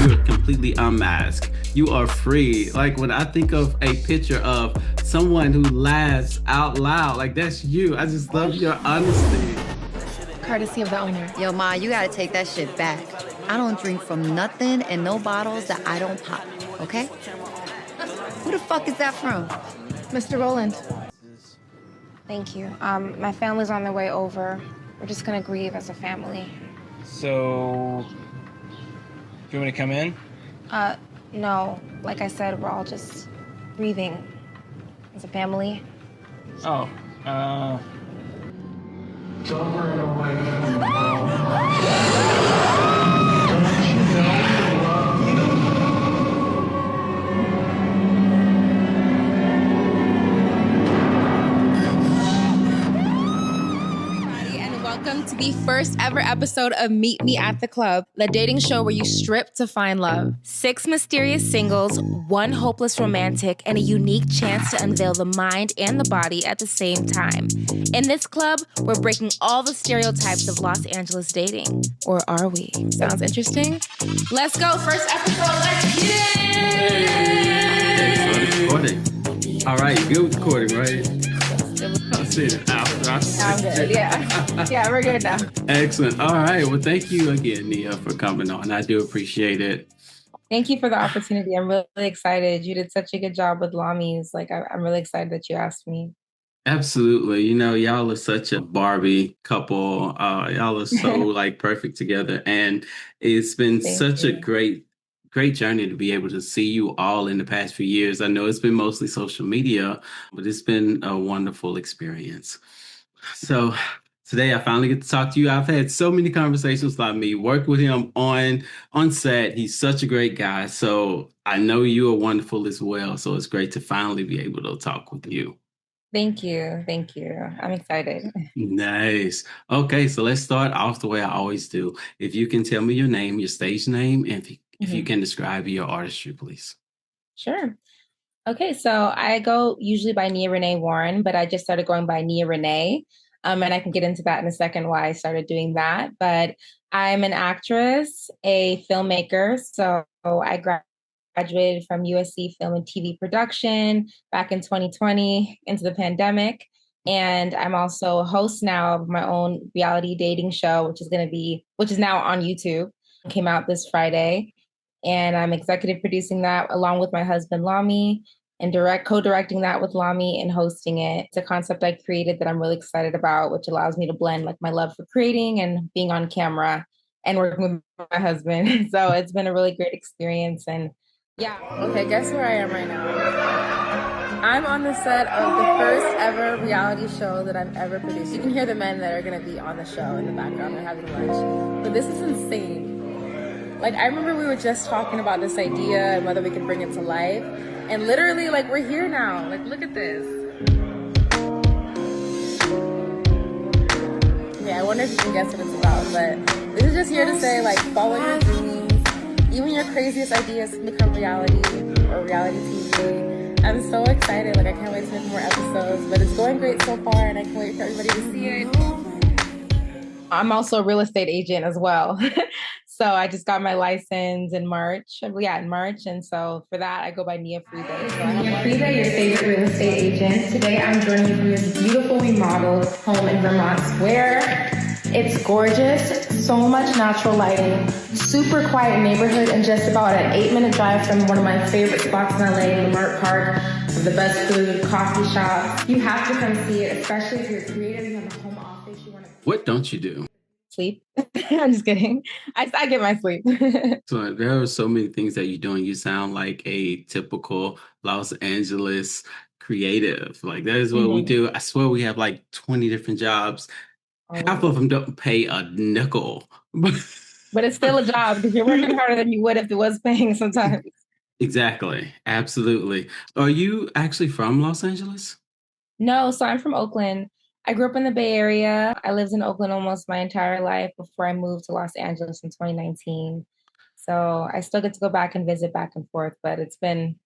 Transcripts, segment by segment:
You're completely unmasked. You are free. Like when I think of a picture of someone who laughs out loud, like that's you. I just love your honesty. Courtesy of the owner. Yo, Ma, you gotta take that shit back. I don't drink from nothing and no bottles that I don't pop, okay? Who the fuck is that from? Mr. Roland. Thank you. My family's on their way over. We're just gonna grieve as a family. So, do you want me to come in? No. Like I said, we're all just grieving as a family. Oh, Welcome to the first ever episode of Meet Me at the Club, the dating show where you strip to find love. 6 mysterious singles, 1 hopeless romantic, and a unique chance to unveil the mind and the body at the same time. In this club, we're breaking all the stereotypes of Los Angeles dating. Or are we? Sounds interesting? Let's go. First episode. Let's get it! Recording. All right, good with recording, right? I'm good. Yeah, we're good now. Excellent. All right. Well, thank you again, Nia, for coming on. I do appreciate it. Thank you for the opportunity. I'm really excited. You did such a good job with Lami's. I'm really excited that you asked me. Absolutely. You know, y'all are such a Barbie couple. Y'all are so perfect together. And it's been such a great journey to be able to see you all in the past few years. I know it's been mostly social media, but it's been a wonderful experience. So today I finally get to talk to you. I've had so many conversations about me, worked with him on set. He's such a great guy. So I know you are wonderful as well. So it's great to finally be able to talk with you. Thank you. I'm excited. Nice. Okay, so let's start off the way I always do. If you can tell me your name, your stage name, and if you can describe your artistry, please. Sure. Okay, so I go usually by Nia Renee Warren, but I just started going by Nia Renee. And I can get into that in a second why I started doing that. But I'm an actress, a filmmaker. So I graduated from USC Film and TV Production back in 2020 into the pandemic. And I'm also a host now of my own reality dating show, which is now on YouTube. It came out this Friday. And I'm executive producing that along with my husband, Lami, and co-directing that with Lami and hosting it. It's a concept I created that I'm really excited about, which allows me to blend my love for creating and being on camera and working with my husband. So it's been a really great experience. And yeah. Okay, guess where I am right now? I'm on the set of the first ever reality show that I've ever produced. You can hear the men that are going to be on the show in the background. They're having lunch. But this is insane. I remember we were just talking about this idea and whether we could bring it to life. And literally, we're here now. Look at this. Yeah, I wonder if you can guess what it's about. But this is just here to say, follow your dreams. Even your craziest ideas can become reality or reality TV. I'm so excited. I can't wait to make more episodes. But it's going great so far, and I can't wait for everybody to see it. I'm also a real estate agent as well. So I just got my license in March. And so for that, I go by Nia Friebe. Nia Friebe, your favorite real estate agent. Today, I'm joining you from this beautiful remodeled home in Vermont Square. It's gorgeous, so much natural lighting, super quiet neighborhood, and just about an 8-minute drive from one of my favorite spots in LA, Leimert Park, with the best food, coffee shops. You have to come see it, especially if you're creative, you have a home office. What don't you do? Sleep. I'm just kidding. I get my sleep. So there are so many things that you're doing. You sound like a typical Los Angeles creative. That is what we do. I swear we have 20 different jobs. Half of them don't pay a nickel. But it's still a job because you're working harder than you would if it was paying sometimes. Exactly. Absolutely. Are you actually from Los Angeles? No, so I'm from Oakland. I grew up in the Bay Area. I lived in Oakland almost my entire life before I moved to Los Angeles in 2019. So I still get to go back and visit back and forth, but it's been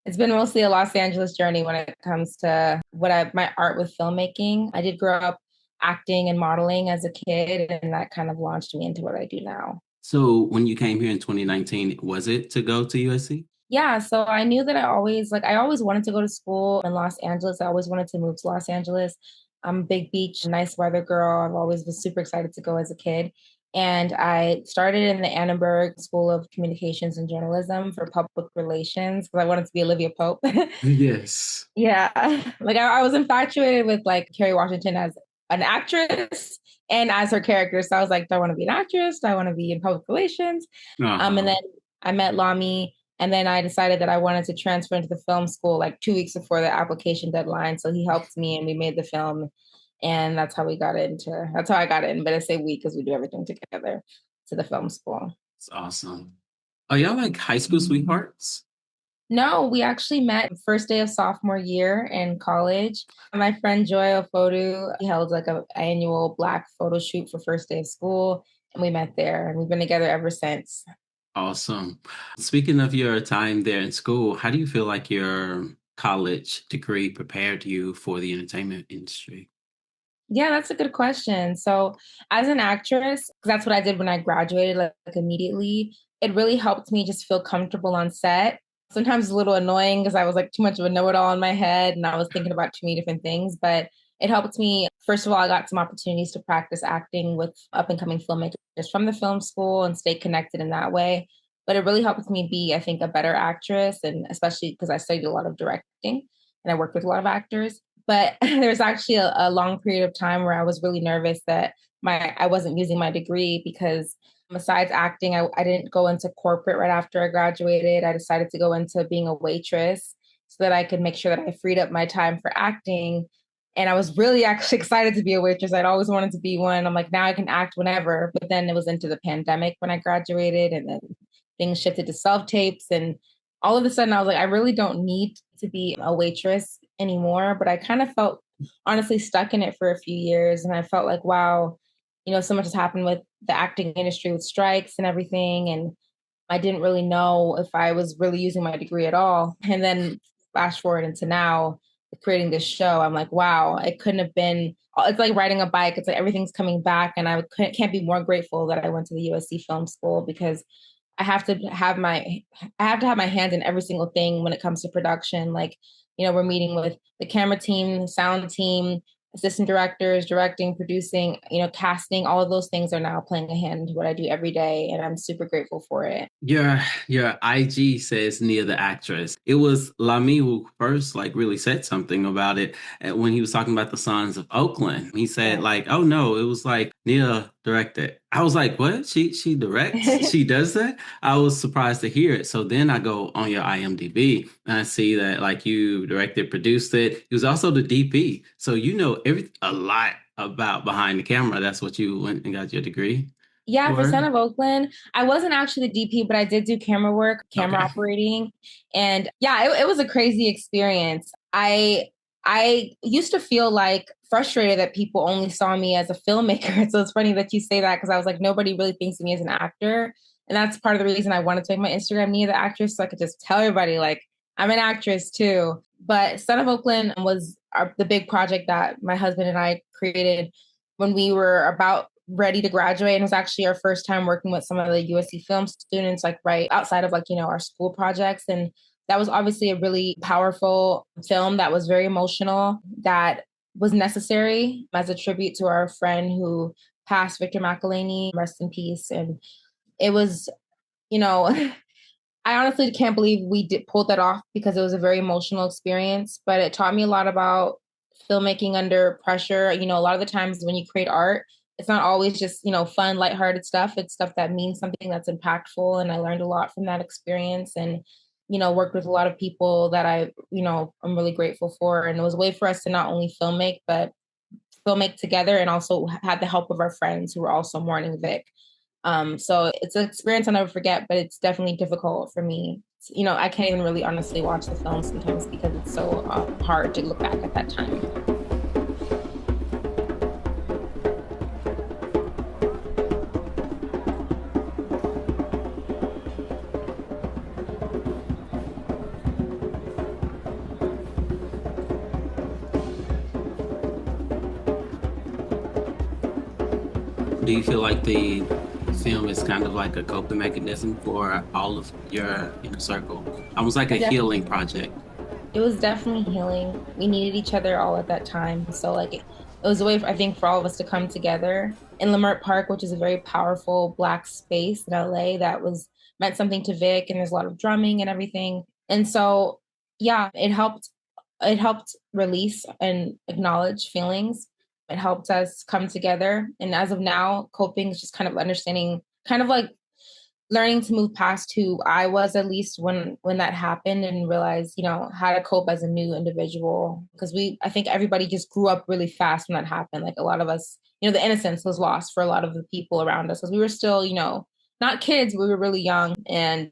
mostly a Los Angeles journey when it comes to my art with filmmaking. I did grow up acting and modeling as a kid, and that kind of launched me into what I do now. So when you came here in 2019, was it to go to USC? Yeah, so I knew that I always wanted to go to school in Los Angeles. I always wanted to move to Los Angeles. I'm a big beach, nice weather girl. I've always been super excited to go as a kid. And I started in the Annenberg School of Communications and Journalism for public relations because I wanted to be Olivia Pope. Yes. Yeah. Like I was infatuated with like Kerry Washington as an actress and as her character. So I was like, do I want to be an actress? Do I want to be in public relations? And then I met Lami, and then I decided that I wanted to transfer into the film school like 2 weeks before the application deadline. So he helped me and we made the film. And that's how I got in. But I say we because we do everything together to the film school. It's awesome. Are y'all like high school sweethearts? No, we actually met first day of sophomore year in college. My friend Joy Ofodu held like an annual Black photo shoot for first day of school. And we met there and we've been together ever since. Awesome. Speaking of your time there in school, how do you feel like your college degree prepared you for the entertainment industry? Yeah, that's a good question. So as an actress, because that's what I did when I graduated, like immediately, it really helped me just feel comfortable on set. Sometimes a little annoying because I was like too much of a know-it-all in my head and I was thinking about too many different things, but it helped me. First of all, I got some opportunities to practice acting with up-and-coming filmmakers from the film school and stay connected in that way. But it really helped me be, I think, a better actress, and especially because I studied a lot of directing and I worked with a lot of actors. But there's actually a long period of time where I was really nervous that I wasn't using my degree because besides acting, I didn't go into corporate right after I graduated. I decided to go into being a waitress so that I could make sure that I freed up my time for acting. And I was really actually excited to be a waitress. I'd always wanted to be one. I'm like, now I can act whenever. But then it was into the pandemic when I graduated, and then things shifted to self-tapes. And all of a sudden I was like, I really don't need to be a waitress anymore. But I kind of felt honestly stuck in it for a few years. And I felt like, wow, so much has happened with the acting industry with strikes and everything. And I didn't really know if I was really using my degree at all. And then flash forward into now, creating this show, I'm like, wow, it couldn't have been, it's like riding a bike. It's like everything's coming back. And I can't be more grateful that I went to the USC Film School because I have to have my hand in every single thing when it comes to production. Like, we're meeting with the camera team, the sound team, assistant directors, directing, producing, casting, all of those things are now playing a hand into what I do every day. And I'm super grateful for it. Your IG says Nia the actress. It was Lami who first really said something about it when he was talking about the Sons of Oakland. He said oh no, it was like Nia directed. I was like, what? She directs? She does that? I was surprised to hear it. So then I go on your IMDb and I see that you directed, produced it. It was also the DP. So a lot about behind the camera. That's what you went and got your degree. Yeah, for Son of Oakland, I wasn't actually the DP, but I did do camera work, camera operating. And yeah, it was a crazy experience. I used to feel frustrated that people only saw me as a filmmaker. So it's funny that you say that because I was like, nobody really thinks of me as an actor. And that's part of the reason I wanted to make my Instagram Nia the actress, so I could just tell everybody I'm an actress too. But Son of Oakland was the big project that my husband and I created when we were about ready to graduate. And it was actually our first time working with some of the USC film students, right outside of our school projects. And that was obviously a really powerful film that was very emotional, that was necessary as a tribute to our friend who passed, Victor McElhaney, rest in peace. And it was, I honestly can't believe we pulled that off because it was a very emotional experience, but it taught me a lot about filmmaking under pressure. A lot of the times when you create art, it's not always just, fun, lighthearted stuff. It's stuff that means something, that's impactful. And I learned a lot from that experience and, worked with a lot of people that I'm really grateful for. And it was a way for us to not only filmmake, but filmmake together and also have the help of our friends who were also mourning Vic. So it's an experience I'll never forget, but it's definitely difficult for me. I can't even really honestly watch the film sometimes because it's so hard to look back at that time. Do you feel like the film is kind of like a coping mechanism for all of your inner circle? Almost like a healing project. It was definitely healing. We needed each other all at that time. So like it was a way, I think, for all of us to come together in Leimert Park, which is a very powerful Black space in LA that was meant something to Vic, and there's a lot of drumming and everything. And so, yeah, it helped release and acknowledge feelings. It helped us come together. And as of now, coping is just kind of understanding, kind of like learning to move past who I was, at least when that happened, and realize, how to cope as a new individual. Because I think everybody just grew up really fast when that happened. Like a lot of us, the innocence was lost for a lot of the people around us, because we were still, not kids, we were really young. And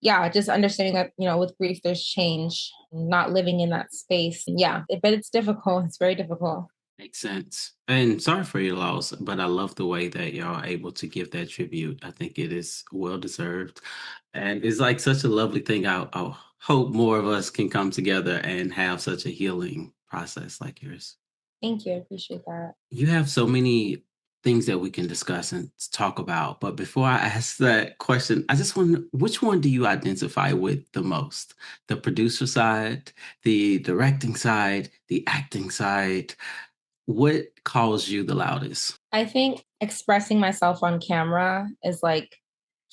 yeah, just understanding that, with grief, there's change, not living in that space. Yeah, but it's difficult. It's very difficult. Makes sense. And sorry for your loss, but I love the way that y'all are able to give that tribute. I think it is well deserved. And it's like such a lovely thing. I hope more of us can come together and have such a healing process like yours. Thank you. I appreciate that. You have so many things that we can discuss and talk about. But before I ask that question, I just wonder, which one do you identify with the most? The producer side, the directing side, the acting side? What calls you the loudest? I think expressing myself on camera is like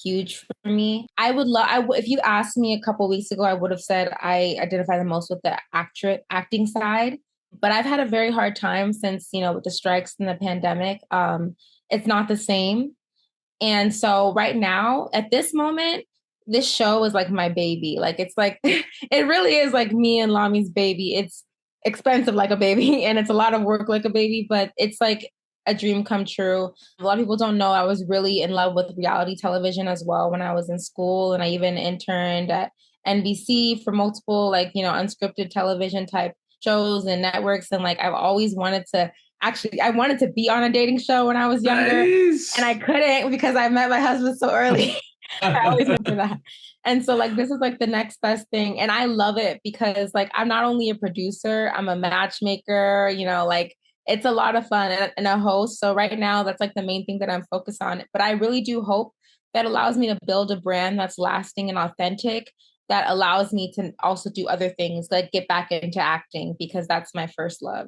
huge for me. I would love, if you asked me a couple of weeks ago, I would have said I identify the most with the acting side. But I've had a very hard time since, with the strikes and the pandemic. It's not the same. And so right now, at this moment, this show is like my baby. Like, it's like, it really is like me and Lami's baby. It's expensive like a baby, and it's a lot of work like a baby, but it's like a dream come true. A lot of people don't know I was really in love with reality television as well when I was in school. And I even interned at NBC for multiple, unscripted television type shows and networks. And I've always wanted to I wanted to be on a dating show when I was younger. Nice. And I couldn't because I met my husband so early. I always remember that. And so this is the next best thing. And I love it because I'm not only a producer, I'm a matchmaker, it's a lot of fun, and a host. So right now that's the main thing that I'm focused on. But I really do hope that allows me to build a brand that's lasting and authentic, that allows me to also do other things, get back into acting, because that's my first love.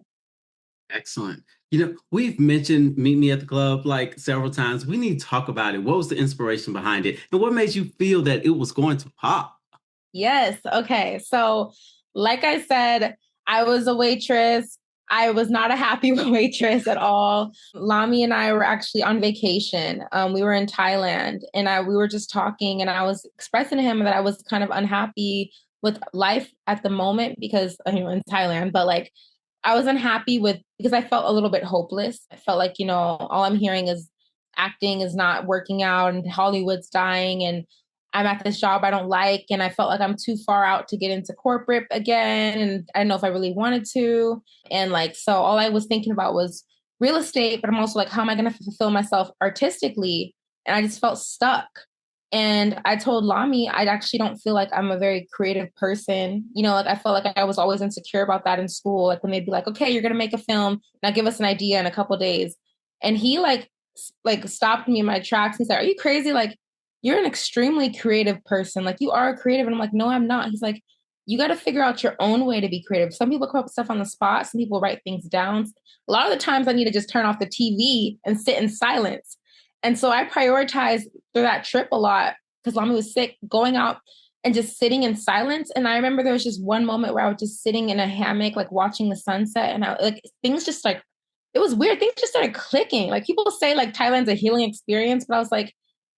Excellent. We've mentioned Meet Me at the Club several times. We need to talk about it. What was the inspiration behind it? And what made you feel that it was going to pop? Yes. Okay. So like I said, I was a waitress. I was not a happy waitress at all. Lami and I were actually on vacation. We were in Thailand, and we were just talking, and I was expressing to him that I was kind of unhappy with life at the moment because in Thailand, but I was unhappy because I felt a little bit hopeless. I felt all I'm hearing is acting is not working out and Hollywood's dying, and I'm at this job I don't like. And I felt like I'm too far out to get into corporate again. And I don't know if I really wanted to. And so all I was thinking about was real estate, but I'm also how am I going to fulfill myself artistically? And I just felt stuck. And I told Lami, I actually don't feel like I'm a very creative person. I felt like I was always insecure about that in school. When they'd be okay, you're going to make a film. Now give us an idea in a couple of days. And he stopped me in my tracks and said, are you crazy? You're an extremely creative person. You are creative. And I'm no, I'm not. He's you got to figure out your own way to be creative. Some people come up with stuff on the spot. Some people write things down. A lot of the times I need to just turn off the TV and sit in silence. And so I prioritized through that trip a lot because Lami was sick, going out and just sitting in silence. And I remember there was just one moment where I was just sitting in a hammock, watching the sunset. And things just it was weird. Things just started clicking. People say Thailand's a healing experience, but I was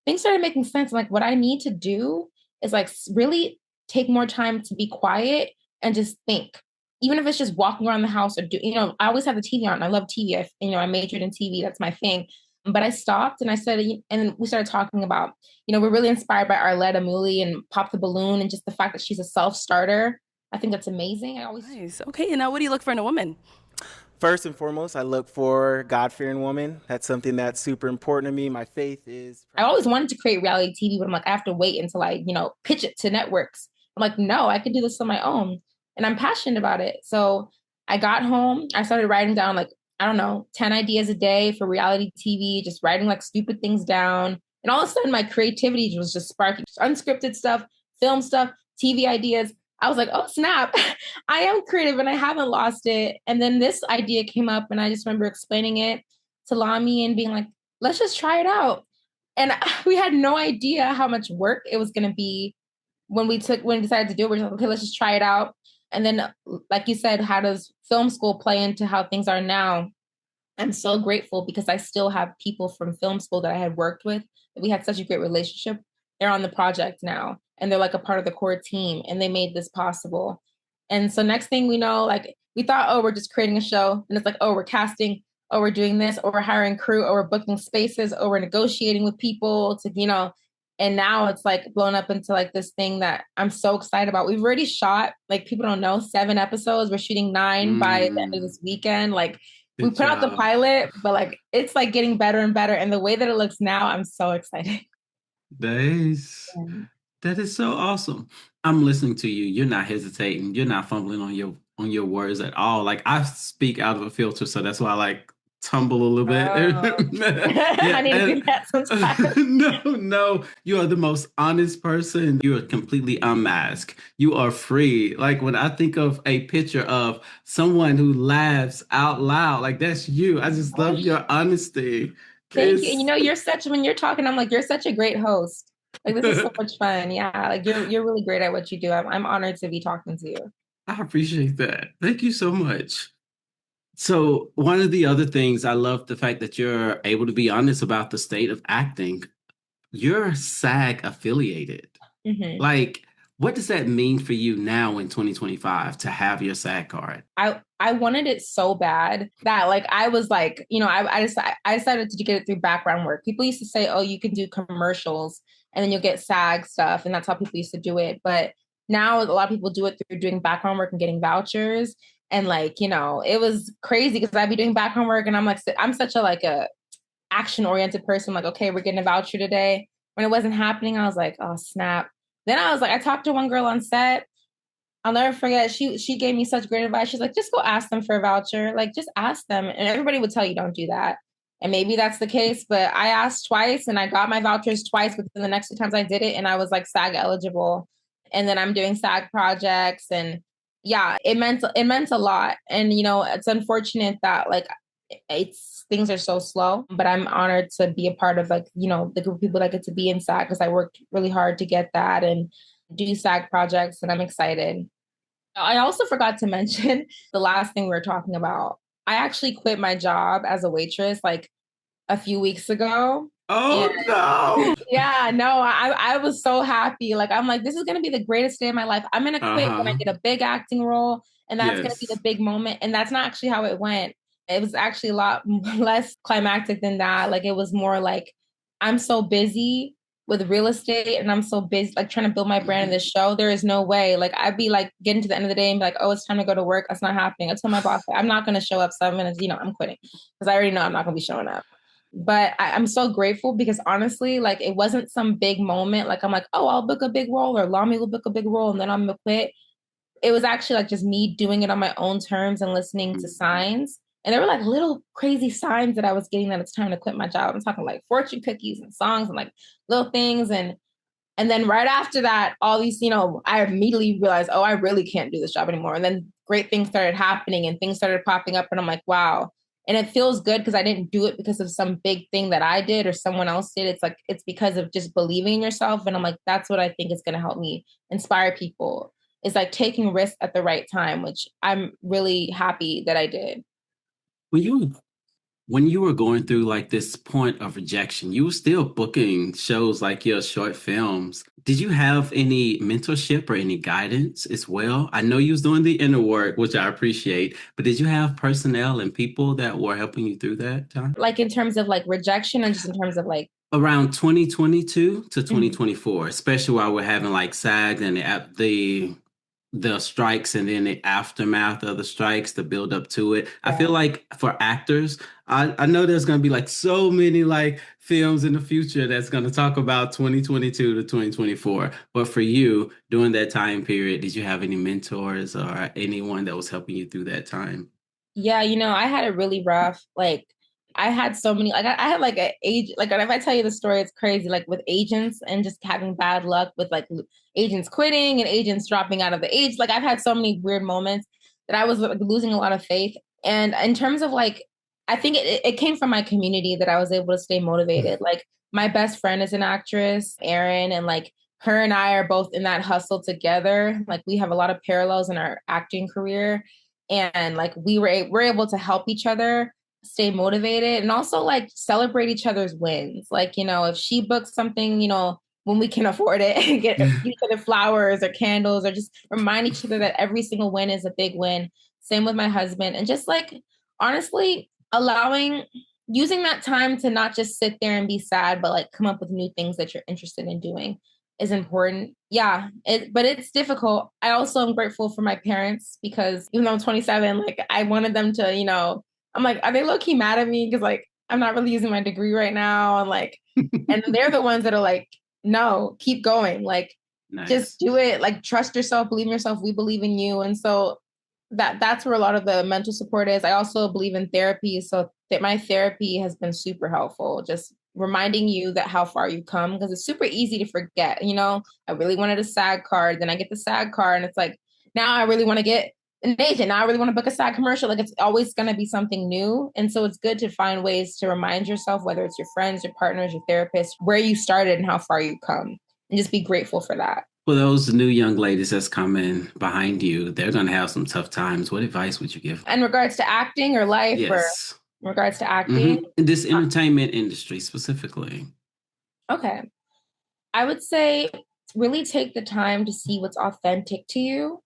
things started making sense. What I need to do is really take more time to be quiet and just think. Even if it's just walking around the house or I always have the TV on. I love TV. I majored in TV. That's my thing. But I stopped and I said, and we started talking about, we're really inspired by Arlette Amuli and Pop the Balloon, and just the fact that she's a self-starter. I think that's amazing. Nice. Okay. And now what do you look for in a woman? First and foremost, I look for God-fearing woman. That's something that's super important to me. My faith is... I always wanted to create reality TV, but I'm I have to wait until I, pitch it to networks. I'm no, I could do this on my own. And I'm passionate about it. So I got home. I started writing down I don't know, 10 ideas a day for reality TV, just writing like stupid things down. And all of a sudden my creativity was just sparking, just unscripted stuff, film stuff, TV ideas. I was like, oh snap, I am creative and I haven't lost it. And then this idea came up and I just remember explaining it to Lami and being like, let's just try it out. And we had no idea how much work it was going to be when we decided to do it. We're like, okay, let's just try it out. And then, like you said, how does film school play into how things are now? I'm so grateful because I still have people from film school that I had worked with. We had such a great relationship. They're on the project now and they're like a part of the core team and they made this possible. And so next thing we know, like we thought, oh, we're just creating a show. And it's like, oh, we're casting, oh, we're doing this, or we're hiring crew, or we're booking spaces, or we're negotiating with people to, and now it's like blown up into like this thing that I'm so excited about. We've already shot, like people don't know, 7 episodes. We're shooting 9 by the end of this weekend. Like we put out the pilot, but like it's like getting better and better. And the way that it looks now, I'm so excited. That is so awesome. I'm listening to you. You're not hesitating. You're not fumbling on your words at all. Like I speak out of a filter, so that's why I like tumble a little bit. I need to do that sometimes. No, you are the most honest person. You are completely unmasked. You are free. Like when I think of a picture of someone who laughs out loud, like that's you. I just love your honesty. Thank you. And when you're talking, I'm like, you're such a great host. Like this is so much fun. Yeah, like you're really great at what you do. I'm honored to be talking to you. I appreciate that. Thank you so much. So one of the other things, I love the fact that you're able to be honest about the state of acting. You're SAG affiliated. Mm-hmm. Like, what does that mean for you now in 2025 to have your SAG card? I wanted it so bad that like, I was like, I decided to get it through background work. People used to say, oh, you can do commercials and then you'll get SAG stuff. And that's how people used to do it. But now a lot of people do it through doing background work and getting vouchers. And like, it was crazy because I'd be doing background work and I'm such a action oriented person. I'm like, okay, we're getting a voucher today. When it wasn't happening, I was like, oh snap. Then I was like, I talked to one girl on set. I'll never forget. She gave me such great advice. She's like, just go ask them for a voucher. Like, just ask them. And everybody would tell you don't do that. And maybe that's the case, but I asked twice and I got my vouchers twice within the next 2 times I did it. And I was like SAG eligible. And then I'm doing SAG projects and yeah, it meant a lot. And, it's unfortunate that like things are so slow, but I'm honored to be a part of like, the group of people that get to be in SAG because I worked really hard to get that and do SAG projects. And I'm excited. I also forgot to mention the last thing we were talking about. I actually quit my job as a waitress like a few weeks ago. Oh, no. Yeah, no, I was so happy. Like, I'm like, this is going to be the greatest day of my life. I'm going to quit when I get a big acting role. And that's going to be the big moment. And that's not actually how it went. It was actually a lot less climactic than that. Like, it was more like, I'm so busy with real estate and I'm so busy, like trying to build my brand in this show. There is no way. Like, I'd be like getting to the end of the day and be like, oh, it's time to go to work. That's not happening. I told my boss, I'm not going to show up. So I'm going to, I'm quitting because I already know I'm not going to be showing up. But I'm so grateful because honestly, like it wasn't some big moment. Like I'm like, oh, I'll book a big role or Lami will book a big role and then I'm going to quit. It was actually like just me doing it on my own terms and listening to signs. And there were like little crazy signs that I was getting that it's time to quit my job. I'm talking like fortune cookies and songs and like little things. And then right after that, all these, I immediately realized, oh, I really can't do this job anymore. And then great things started happening and things started popping up. And I'm like, wow. And it feels good because I didn't do it because of some big thing that I did or someone else did. It's like, it's because of just believing in yourself. And I'm like, that's what I think is going to help me inspire people. It's like taking risks at the right time, which I'm really happy that I did. When you were going through like this point of rejection, you were still booking shows like your short films. Did you have any mentorship or any guidance as well? I know you was doing the inner work, which I appreciate, but did you have personnel and people that were helping you through that time? Like in terms of like rejection and just in terms of like around 2022 to 2024, especially while we're having like SAG and the strikes and then the aftermath of the strikes, the build up to it. Yeah. I feel like for actors, I know there's going to be like so many like films in the future that's going to talk about 2022 to 2024. But for you, during that time period, did you have any mentors or anyone that was helping you through that time? Yeah, I had it really rough. Like I had so many, like I had like an age, like if I tell you the story, it's crazy. Like with agents and just having bad luck with like agents quitting and agents dropping out of the age. Like I've had so many weird moments that I was like, losing a lot of faith. And in terms of like, I think it came from my community that I was able to stay motivated. Like my best friend is an actress, Erin, and like her and I are both in that hustle together. Like we have a lot of parallels in our acting career, and like we're able to help each other stay motivated and also like celebrate each other's wins. Like, if she books something, when we can afford it, and get each other flowers or candles, or just remind each other that every single win is a big win. Same with my husband. And just like honestly using that time to not just sit there and be sad, but like come up with new things that you're interested in doing is important. Yeah, but it's difficult. I also am grateful for my parents because even though I'm 27, like I wanted them to, I'm like, are they low key mad at me? Because like I'm not really using my degree right now, and like, and they're the ones that are like, no, keep going, like, nice. Just do it, like trust yourself, believe in yourself. We believe in you, and so that's where a lot of the mental support is. I also believe in therapy, so that my therapy has been super helpful. Just reminding you that how far you come, because it's super easy to forget. I really wanted a SAG card, then I get the SAG card, and it's like now I really want to get an agent. Now I really want to book a SAG commercial. Like it's always going to be something new, and so it's good to find ways to remind yourself, whether it's your friends, your partners, your therapist, where you started and how far you come, and just be grateful for that. For those new young ladies that's coming behind you, they're going to have some tough times. What advice would you give? In regards to acting or life? Yes. Or in regards to acting? Mm-hmm. In this entertainment industry specifically. Okay. I would say really take the time to see what's authentic to you.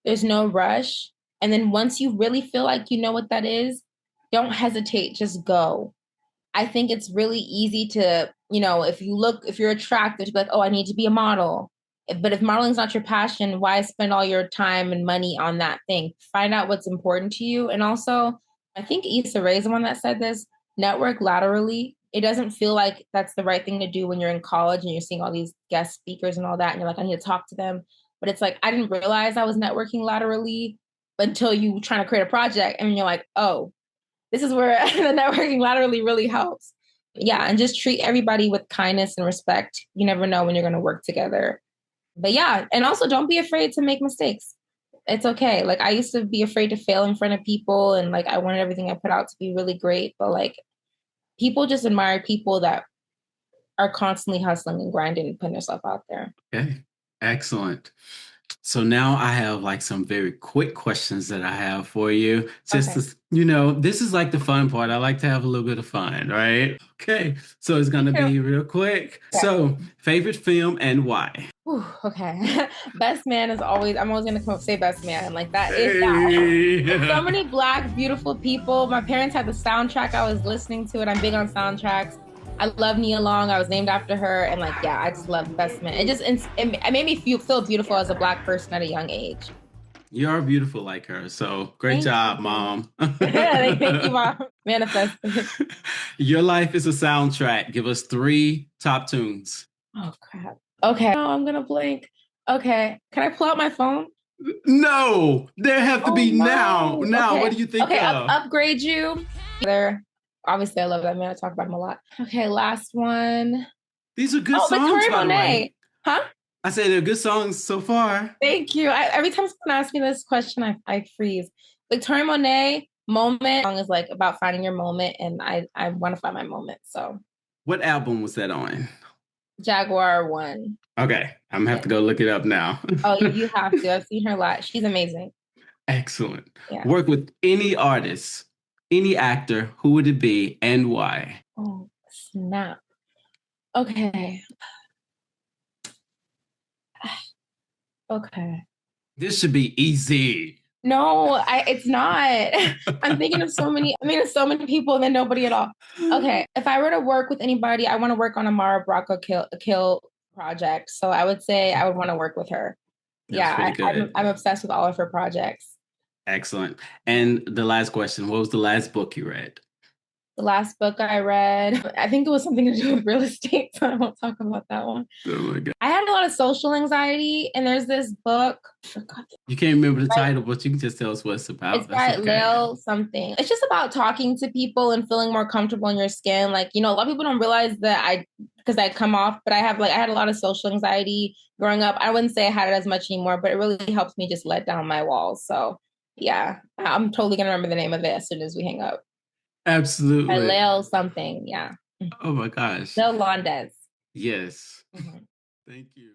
There's no rush. And then once you really feel like you know what that is, don't hesitate, just go. I think it's really easy to, if you're attracted to be like, oh, I need to be a model. But if modeling is not your passion, why spend all your time and money on that thing? Find out what's important to you. And also, I think Issa Rae is the one that said this, network laterally. It doesn't feel like that's the right thing to do when you're in college and you're seeing all these guest speakers and all that. And you're like, I need to talk to them. But it's like, I didn't realize I was networking laterally until you trying to create a project. And you're like, oh, this is where the networking laterally really helps. Yeah. And just treat everybody with kindness and respect. You never know when you're going to work together. But yeah, and also don't be afraid to make mistakes. It's okay. Like I used to be afraid to fail in front of people, and like I wanted everything I put out to be really great. But like people just admire people that are constantly hustling and grinding and putting themselves out there. Okay, excellent. So now I have like some very quick questions that I have for you. Just to, this is like the fun part. I like to have a little bit of fun, right? Okay, so it's going to be real quick. Okay. So favorite film and why? Ooh, okay. Best Man is I'm always going to come up and say Best Man. Like that is that. So many Black, beautiful people. My parents had the soundtrack. I was listening to it. I'm big on soundtracks. I love Nia Long. I was named after her. And like, yeah, I just love Best Man. It made me feel beautiful as a Black person at a young age. You are beautiful like her. So great job, Mom. Thank you, Mom. Manifest. Your life is a soundtrack. Give us 3 top tunes. Oh, crap. Okay. Oh, I'm going to blank. Okay. Can I pull out my phone? No, there have to be now. Okay. What do you think? Okay, Upgrade You. There. Obviously, I love that man. I talk about him a lot. Okay, last one. These are good songs, Victor by the way. Huh? I say they're good songs so far. Thank you. Every time someone asks me this question, I freeze. Victoria Monet, Moment song is like about finding your moment, and I want to find my moment. So, what album was that on? Jaguar 1. Okay, I'm gonna have to go look it up now. Oh, you have to. I've seen her live. She's amazing. Excellent. Yeah. Work with any artist, any actor. Who would it be and why? Oh, snap. Okay. Okay. This should be easy. No, it's not. I'm thinking of so many people and then nobody at all. Okay. If I were to work with anybody, I want to work on a Mara Bracco Kill project. So I would say I would want to work with her. That's I'm obsessed with all of her projects. Excellent. And the last question, what was the last book you read? The last book I read, I think it was something to do with real estate, so I won't talk about that one. Oh my God. I had a lot of social anxiety, and there's this book. You can't remember the title, but you can just tell us what it's about. It's by Leimert something. It's just about talking to people and feeling more comfortable in your skin. Like, a lot of people don't realize that because I come off, but I had a lot of social anxiety growing up. I wouldn't say I had it as much anymore, but it really helps me just let down my walls. So yeah, I'm totally going to remember the name of it as soon as we hang up. Absolutely. By Leimert something. Yeah. Oh my gosh. Del Londes. Yes. Thank you.